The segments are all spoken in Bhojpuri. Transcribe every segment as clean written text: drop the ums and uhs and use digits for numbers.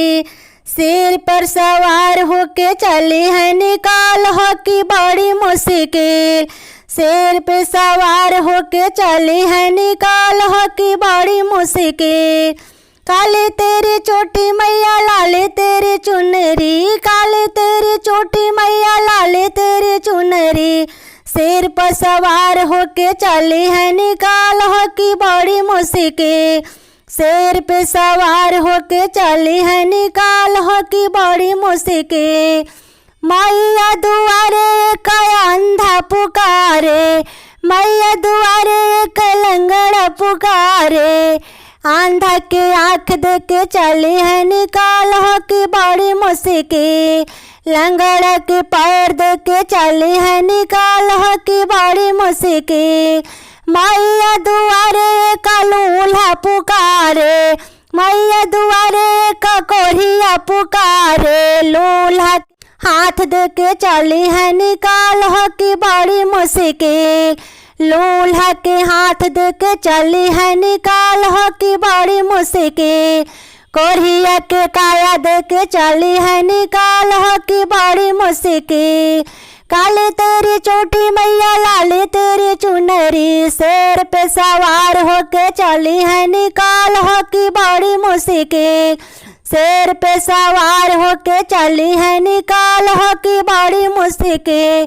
मुश्किल। शेर पर सवार होके चली है निकाल हो की बड़ी मुश्किल। शेर पे सवार होके चली है निकाल हो की बड़ी मुश्किल। काले तेरी चोटी मैया लाले तेरी चुनरी, काले तेरी चोटी मैया लाले तेरी चुनरी। शेर पर सवार होके चली है निकाल हो की बड़ी मुश्किल। शेर पे सवार होके चली है निकाल हो की बड़ी मुश्किल। मैया दुआरे का अंधा पुकारे, मैया दुआरे का लंगड़ा पुकारे। आंधा के आँख दे के चली है निकाल हो की बड़ी मुश्किल। लंगड़ा के पैर दे के चली है निकाल हो की बड़ी मुश्किल। मैया दुआरे का लूल्हा पुकारे, मैया दुआरे का कोढ़िया पुकारे। लूल्हा हाथ दे के चली है निकाल हो की बड़ी मुश्किल। लूल्हा के हाथ दे के चली है निकाल हो की बड़ी मुश्किल। कोढ़िया के काया दे के चली है निकाल हो की बड़ी मुश्किल। काले तेरी चोटी मैया लाले तेरी चुनरी। शेर पे सवार होके चली है निकाल हो की बड़ी मुश्किल। शेर पे सवार होके चली है निकाल हो की बड़ी मुश्किल।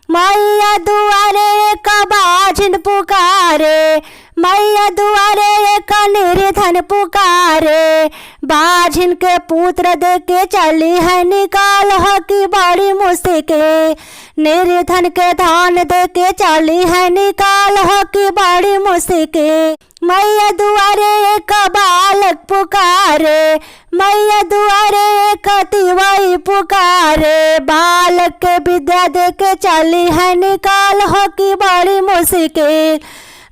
मैया दुआरे का बाझिन पुकारे, मैया दुआरे का निर्धन पुकारे। बाझिन के पुत्र दे के चली है निकाल हो की बड़ी मुश्किल। निर्धन के धान दे के चली है निकाल हो की बड़ी मुश्किल। मैया दुआरे का बालक पुकारे, मैया दुआरे का तिवाई पुकारे। बालक के विद्या दे के चली है निकाल हो की बड़ी मुश्किल।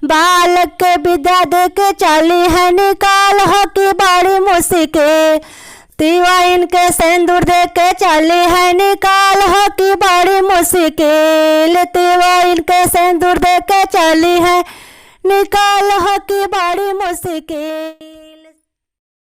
बालक के विद्या दे के चली है निकाल हो की बड़ी मुश्किल। तिवाइन के सिंदूर दे के चली है निकाल हो की बड़ी मुश्किल। तिवाइन के सिंदूर दे के चली है निकाल हो की बड़ी मुश्किल।